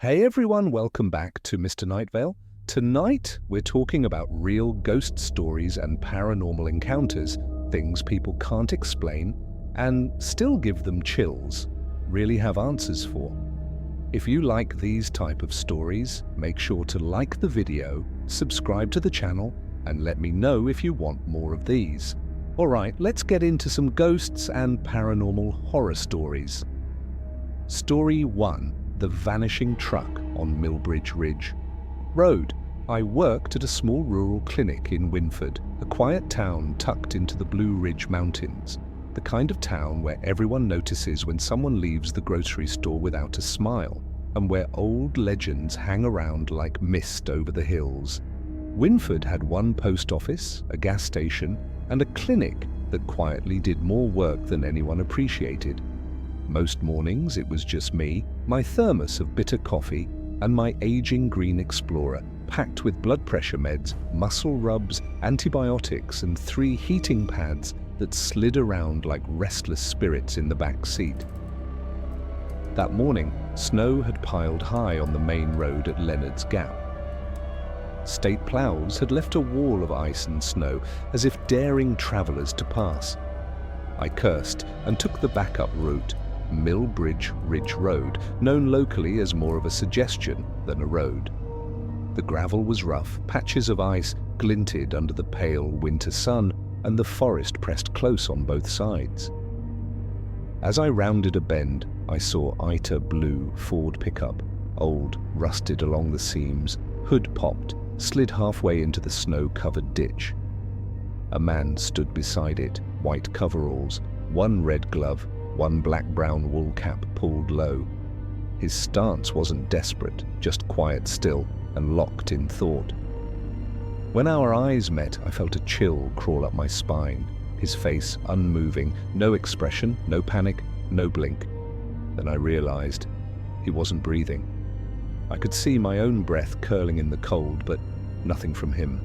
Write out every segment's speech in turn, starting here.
Hey everyone, welcome back to Mr. Nightvale. Tonight, we're talking about real ghost stories and paranormal encounters, things people can't explain and still give them chills, really have answers for. If you like these type of stories, make sure to like the video, subscribe to the channel, and let me know if you want more of these. Alright, let's get into some ghosts and paranormal horror stories. Story 1. The Vanishing Truck on Millbridge Ridge Road. I worked at a small rural clinic in Winford, a quiet town tucked into the Blue Ridge Mountains, the kind of town where everyone notices when someone leaves the grocery store without a smile, and where old legends hang around like mist over the hills. Winford had one post office, a gas station, and a clinic that quietly did more work than anyone appreciated. Most mornings it was just me, my thermos of bitter coffee, and my aging green Explorer, packed with blood pressure meds, muscle rubs, antibiotics, and 3 heating pads that slid around like restless spirits in the back seat. That morning, snow had piled high on the main road at Leonard's Gap. State plows had left a wall of ice and snow, as if daring travelers to pass. I cursed and took the backup route, Millbridge Ridge Road, known locally as more of a suggestion than a road. The gravel was rough, patches of ice glinted under the pale winter sun, and the forest pressed close on both sides. As I rounded a bend, I saw Ita blue Ford pickup, old, rusted along the seams, hood popped, slid halfway into the snow-covered ditch. A man stood beside it, white coveralls, one red glove, one black-brown wool cap pulled low. His stance wasn't desperate, just quiet still and locked in thought. When our eyes met, I felt a chill crawl up my spine, his face unmoving, no expression, no panic, no blink. Then I realized he wasn't breathing. I could see my own breath curling in the cold, but nothing from him.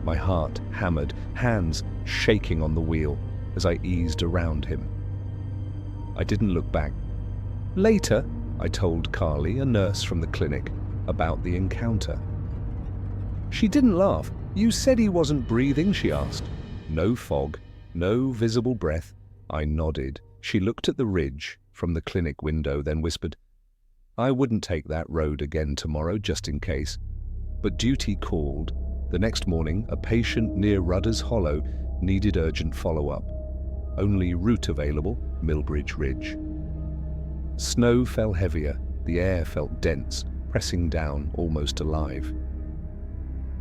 My heart hammered, hands shaking on the wheel as I eased around him. I didn't look back. Later, I told Carly, a nurse from the clinic, about the encounter. She didn't laugh. "You said he wasn't breathing?" she asked. No fog, no visible breath. I nodded. She looked at the ridge from the clinic window, then whispered, "I wouldn't take that road again tomorrow, just in case." But duty called. The next morning, a patient near Rudder's Hollow needed urgent follow-up. Only route available, Millbridge Ridge. Snow fell heavier, the air felt dense, pressing down, almost alive.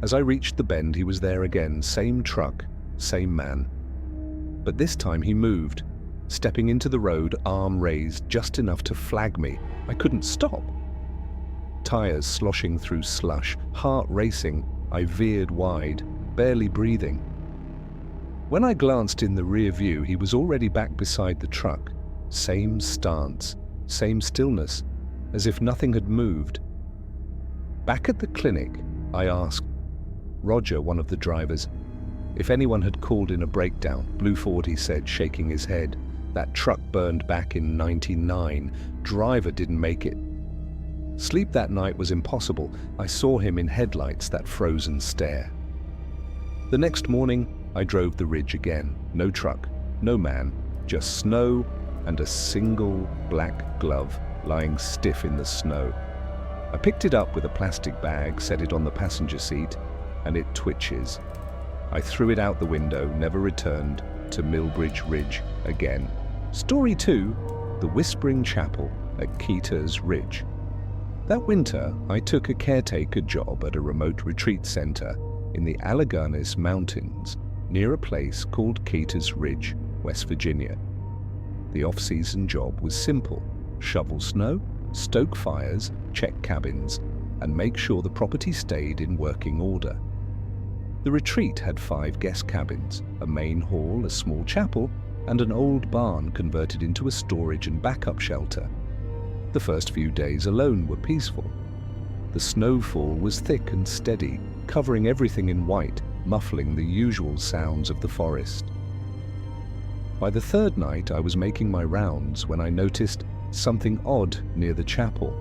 As I reached the bend, he was there again, same truck, same man. But this time he moved, stepping into the road, arm raised just enough to flag me. I couldn't stop. Tires sloshing through slush, heart racing, I veered wide, barely breathing. When I glanced in the rear view, he was already back beside the truck. Same stance, same stillness, as if nothing had moved. Back at the clinic, I asked Roger, one of the drivers, if anyone had called in a breakdown. Blue Ford, he said, shaking his head. That truck burned back in '99. Driver didn't make it. Sleep that night was impossible. I saw him in headlights, that frozen stare. The next morning, I drove the ridge again. No truck, no man, just snow and a single black glove lying stiff in the snow. I picked it up with a plastic bag, set it on the passenger seat, and it twitches. I threw it out the window, never returned to Millbridge Ridge again. Story 2. The Whispering Chapel at Keeter's Ridge. That winter, I took a caretaker job at a remote retreat center in the Alleghenies Mountains, near a place called Keeter's Ridge, West Virginia. The off-season job was simple: shovel snow, stoke fires, check cabins, and make sure the property stayed in working order. The retreat had 5 guest cabins, a main hall, a small chapel, and an old barn converted into a storage and backup shelter. The first few days alone were peaceful. The snowfall was thick and steady, covering everything in white, muffling the usual sounds of the forest. By the 3rd night, I was making my rounds when I noticed something odd near the chapel.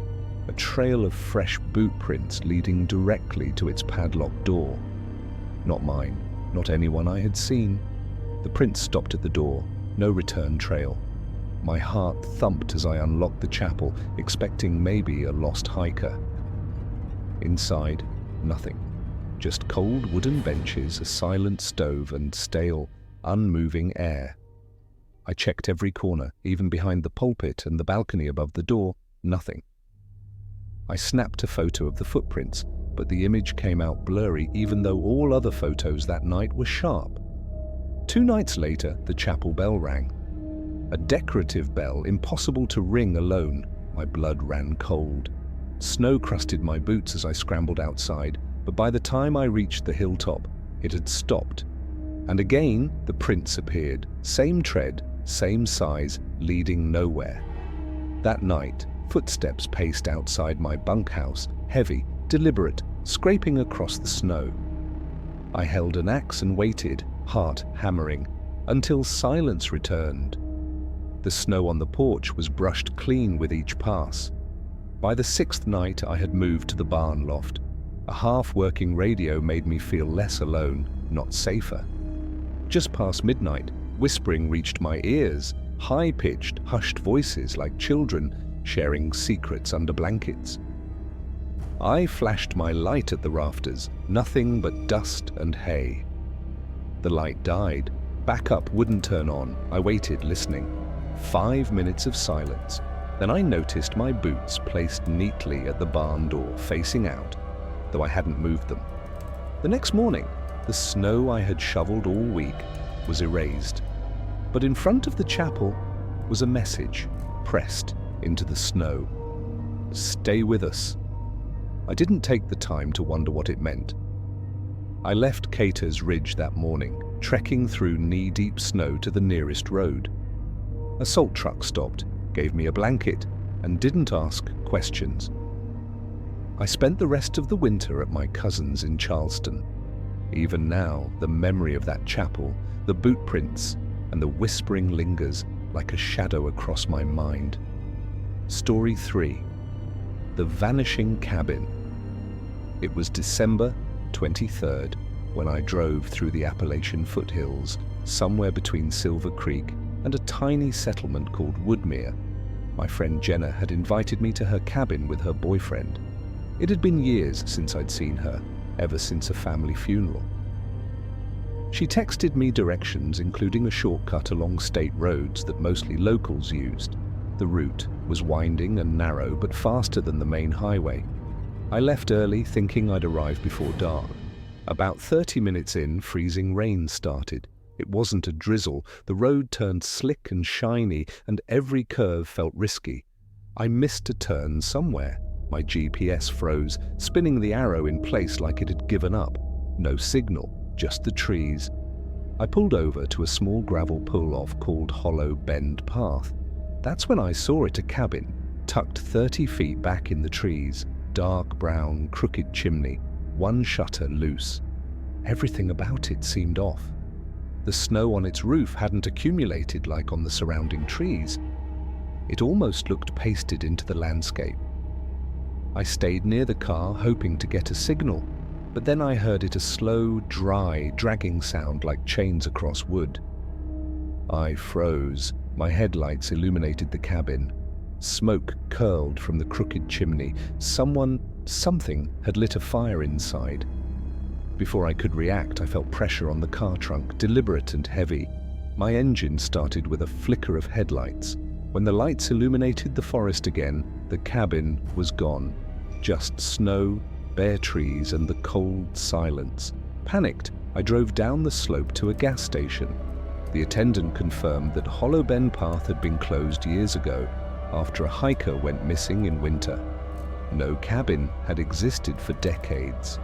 a trail of fresh boot prints leading directly to its padlocked door. Not mine, not anyone I had seen. The prints stopped at the door, no return trail. My heart thumped as I unlocked the chapel, expecting maybe a lost hiker. Inside, nothing. Just cold wooden benches, a silent stove, and stale, unmoving air. I checked every corner, even behind the pulpit and the balcony above the door, nothing. I snapped a photo of the footprints, but the image came out blurry even though all other photos that night were sharp. 2 nights later, the chapel bell rang. A decorative bell, impossible to ring alone. My blood ran cold. Snow crusted my boots as I scrambled outside, but by the time I reached the hilltop, it had stopped. And again, the prints appeared. Same tread, same size, leading nowhere. That night, footsteps paced outside my bunkhouse, heavy, deliberate, scraping across the snow. I held an axe and waited, heart hammering, until silence returned. The snow on the porch was brushed clean with each pass. By the 6th night, I had moved to the barn loft. A half-working radio made me feel less alone, not safer. Just past midnight, whispering reached my ears, high-pitched, hushed voices like children sharing secrets under blankets. I flashed my light at the rafters, nothing but dust and hay. The light died. Backup wouldn't turn on. I waited, listening. 5 minutes of silence. Then I noticed my boots placed neatly at the barn door, facing out, though I hadn't moved them. The next morning, the snow I had shoveled all week was erased. But in front of the chapel was a message pressed into the snow. Stay with us. I didn't take the time to wonder what it meant. I left Cater's Ridge that morning, trekking through knee-deep snow to the nearest road. A salt truck stopped, gave me a blanket, and didn't ask questions. I spent the rest of the winter at my cousin's in Charleston. Even now, the memory of that chapel, the boot prints, and the whispering lingers like a shadow across my mind. Story 3. The Vanishing Cabin. It was December 23rd when I drove through the Appalachian foothills, somewhere between Silver Creek and a tiny settlement called Woodmere. My friend Jenna had invited me to her cabin with her boyfriend. It had been years since I'd seen her, ever since a family funeral. She texted me directions, including a shortcut along state roads that mostly locals used. The route was winding and narrow, but faster than the main highway. I left early, thinking I'd arrive before dark. About 30 minutes in, freezing rain started. It wasn't a drizzle. The road turned slick and shiny, and every curve felt risky. I missed a turn somewhere. My GPS froze, spinning the arrow in place like it had given up. No signal, just the trees. I pulled over to a small gravel pull-off called Hollow Bend Path. That's when I saw it, a cabin, tucked 30 feet back in the trees. Dark brown, crooked chimney, one shutter loose. Everything about it seemed off. The snow on its roof hadn't accumulated like on the surrounding trees. It almost looked pasted into the landscape. I stayed near the car, hoping to get a signal, but then I heard it, a slow, dry, dragging sound like chains across wood. I froze. My headlights illuminated the cabin. Smoke curled from the crooked chimney. Something had lit a fire inside. Before I could react, I felt pressure on the car trunk, deliberate and heavy. My engine started with a flicker of headlights. When the lights illuminated the forest again, the cabin was gone. Just snow, bare trees, and the cold silence. Panicked, I drove down the slope to a gas station. The attendant confirmed that Hollow Bend Path had been closed years ago, after a hiker went missing in winter. No cabin had existed for decades.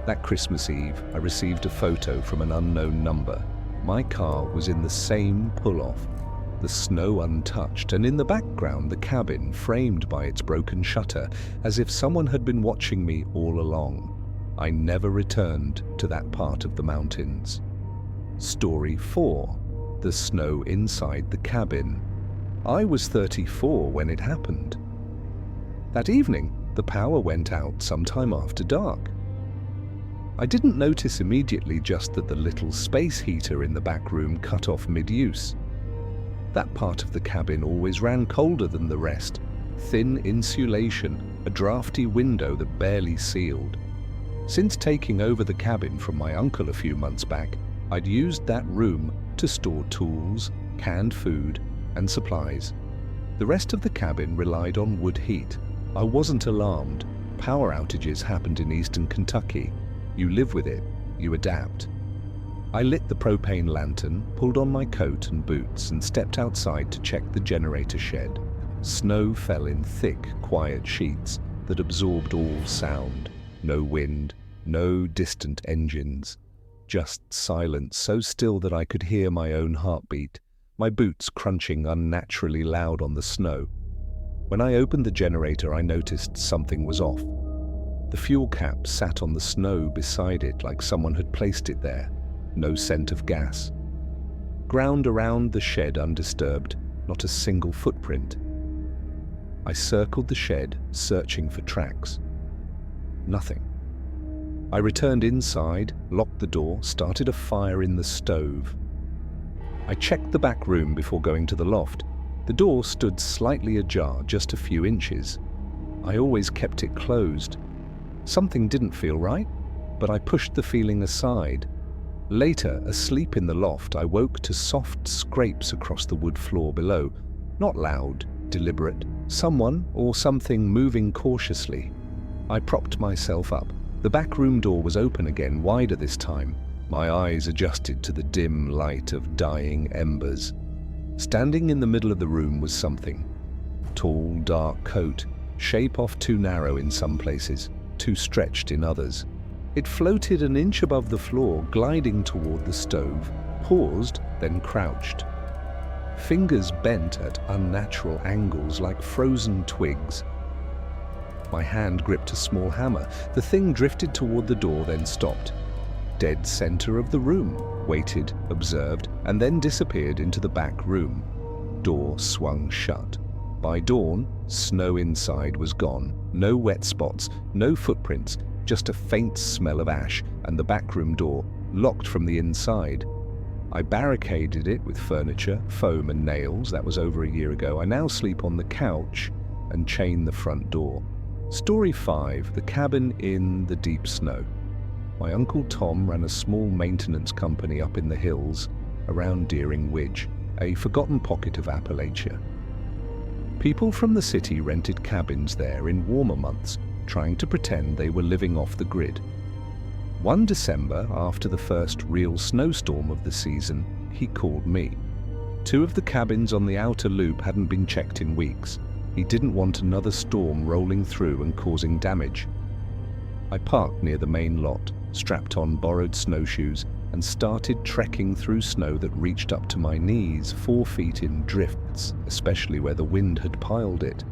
That Christmas Eve, I received a photo from an unknown number. My car was in the same pull-off, the snow untouched, and in the background the cabin framed by its broken shutter, as if someone had been watching me all along. I never returned to that part of the mountains. Story 4. The snow inside the cabin. I was 34 when it happened. That evening, the power went out sometime after dark. I didn't notice immediately just that the little space heater in the back room cut off mid-use. That part of the cabin always ran colder than the rest. Thin insulation, a drafty window that barely sealed. Since taking over the cabin from my uncle a few months back, I'd used that room to store tools, canned food, and supplies. The rest of the cabin relied on wood heat. I wasn't alarmed. Power outages happened in eastern Kentucky. You live with it, you adapt. I lit the propane lantern, pulled on my coat and boots, and stepped outside to check the generator shed. Snow fell in thick, quiet sheets that absorbed all sound. No wind, no distant engines. Just silence so still that I could hear my own heartbeat, my boots crunching unnaturally loud on the snow. When I opened the generator, I noticed something was off. The fuel cap sat on the snow beside it like someone had placed it there. No scent of gas. Ground around the shed undisturbed, not a single footprint. I circled the shed, searching for tracks. Nothing. I returned inside, locked the door, started a fire in the stove. I checked the back room before going to the loft. The door stood slightly ajar, just a few inches. I always kept it closed. Something didn't feel right, but I pushed the feeling aside. Later, asleep in the loft, I woke to soft scrapes across the wood floor below. Not loud, deliberate. Someone or something moving cautiously. I propped myself up. The back room door was open again, wider this time. My eyes adjusted to the dim light of dying embers. Standing in the middle of the room was something. Tall, dark coat, shape off too narrow in some places, too stretched in others. It floated an inch above the floor, gliding toward the stove, paused, then crouched. Fingers bent at unnatural angles like frozen twigs. My hand gripped a small hammer. The thing drifted toward the door, then stopped. Dead center of the room, waited, observed, and then disappeared into the back room. Door swung shut. By dawn, snow inside was gone. No wet spots, no footprints, just a faint smell of ash, and the backroom door, locked from the inside. I barricaded it with furniture, foam and nails. That was over a year ago. I now sleep on the couch and chain the front door. Story 5, the cabin in the deep snow. My Uncle Tom ran a small maintenance company up in the hills around Deering Widge, a forgotten pocket of Appalachia. People from the city rented cabins there in warmer months, trying to pretend they were living off the grid. One December, after the first real snowstorm of the season, he called me. 2 of the cabins on the outer loop hadn't been checked in weeks. He didn't want another storm rolling through and causing damage. I parked near the main lot, strapped on borrowed snowshoes, and started trekking through snow that reached up to my knees, 4 feet in drifts, especially where the wind had piled it.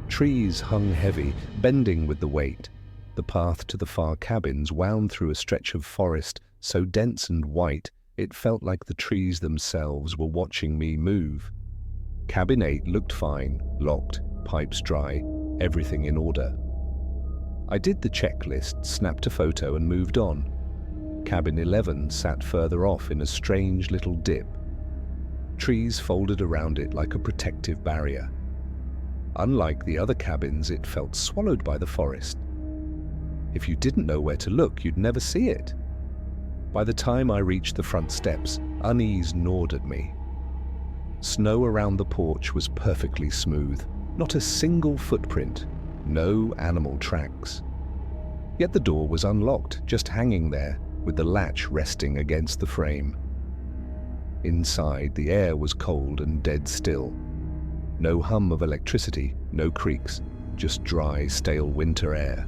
Trees hung heavy, bending with the weight. The path to the far cabins wound through a stretch of forest so dense and white it felt like the trees themselves were watching me move. Cabin 8 looked fine, locked, pipes dry, everything in order. I did the checklist, snapped a photo and moved on. Cabin 11 sat further off in a strange little dip. Trees folded around it like a protective barrier. Unlike the other cabins, it felt swallowed by the forest. If you didn't know where to look, you'd never see it. By the time I reached the front steps, unease gnawed at me. Snow around the porch was perfectly smooth, not a single footprint, no animal tracks. Yet the door was unlocked, just hanging there, with the latch resting against the frame. Inside, the air was cold and dead still. No hum of electricity, no creaks, just dry, stale winter air.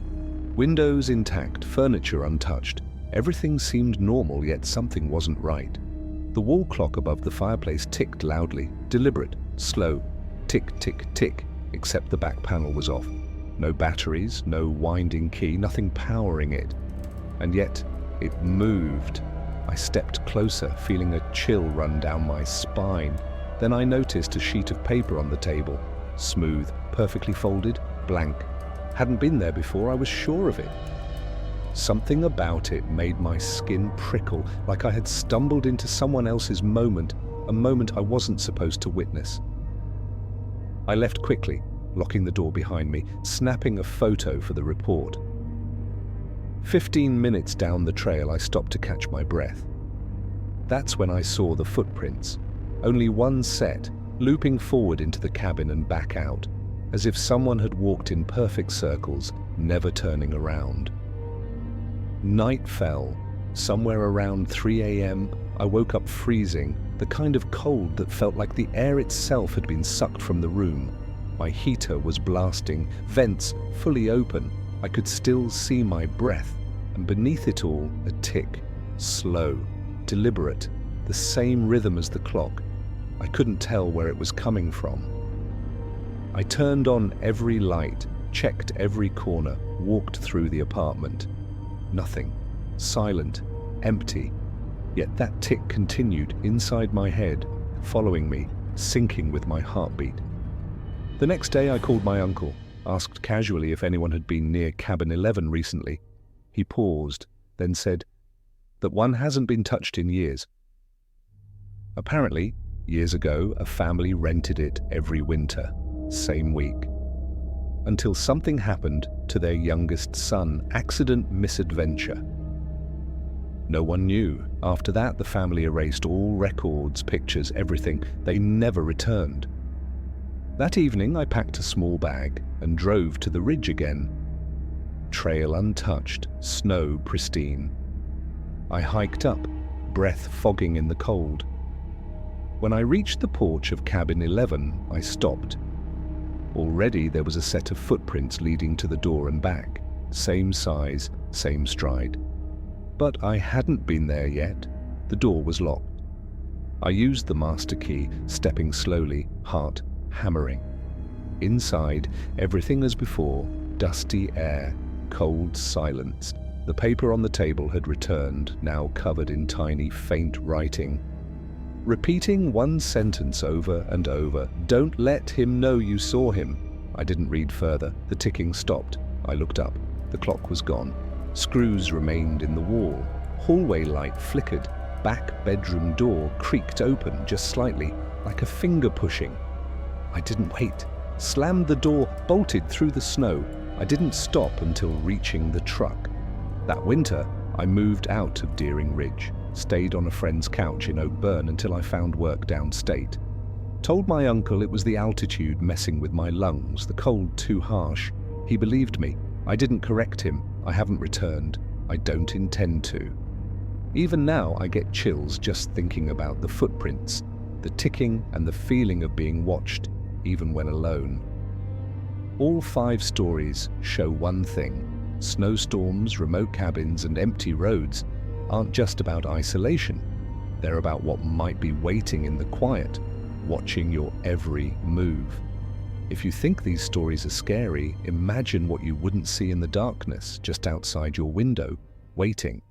Windows intact, furniture untouched. Everything seemed normal, yet something wasn't right. The wall clock above the fireplace ticked loudly, deliberate, slow, tick, tick, tick, except the back panel was off. No batteries, no winding key, nothing powering it. And yet, it moved. I stepped closer, feeling a chill run down my spine. Then I noticed a sheet of paper on the table. Smooth, perfectly folded, blank. Hadn't been there before, I was sure of it. Something about it made my skin prickle, like I had stumbled into someone else's moment, a moment I wasn't supposed to witness. I left quickly, locking the door behind me, snapping a photo for the report. 15 minutes down the trail, I stopped to catch my breath. That's when I saw the footprints, only one set, looping forward into the cabin and back out, as if someone had walked in perfect circles, never turning around. Night fell. Somewhere around 3 a.m., I woke up freezing, the kind of cold that felt like the air itself had been sucked from the room. My heater was blasting, vents fully open. I could still see my breath, and beneath it all, a tick, slow, deliberate, the same rhythm as the clock. I couldn't tell where it was coming from. I turned on every light, checked every corner, walked through the apartment. Nothing. Silent. Empty. Yet that tick continued inside my head, following me, syncing with my heartbeat. The next day I called my uncle, asked casually if anyone had been near cabin 11 recently. He paused, then said that one hasn't been touched in years. Apparently, years ago, a family rented it every winter, same week. Until something happened to their youngest son, accident, misadventure. No one knew. After that, the family erased all records, pictures, everything. They never returned. That evening, I packed a small bag and drove to the ridge again. Trail untouched, snow pristine. I hiked up, breath fogging in the cold. When I reached the porch of cabin 11, I stopped. Already there was a set of footprints leading to the door and back, same size, same stride. But I hadn't been there yet. The door was locked. I used the master key, stepping slowly, heart hammering. Inside, everything as before, dusty air, cold silence. The paper on the table had returned, now covered in tiny, faint writing. Repeating one sentence over and over, "Don't let him know you saw him." I didn't read further. The ticking stopped. I looked up. The clock was gone. Screws remained in the wall. Hallway light flickered. Back bedroom door creaked open just slightly, like a finger pushing. I didn't wait. Slammed the door, bolted through the snow. I didn't stop until reaching the truck. That winter, I moved out of Deering Ridge, stayed on a friend's couch in Oak Burn until I found work downstate. Told my uncle it was the altitude messing with my lungs, the cold too harsh. He believed me. I didn't correct him. I haven't returned. I don't intend to. Even now, I get chills just thinking about the footprints, the ticking and the feeling of being watched, even when alone. All 5 stories show one thing. Snowstorms, remote cabins, and empty roads aren't just about isolation. They're about what might be waiting in the quiet, watching your every move. If you think these stories are scary, imagine what you wouldn't see in the darkness just outside your window, waiting.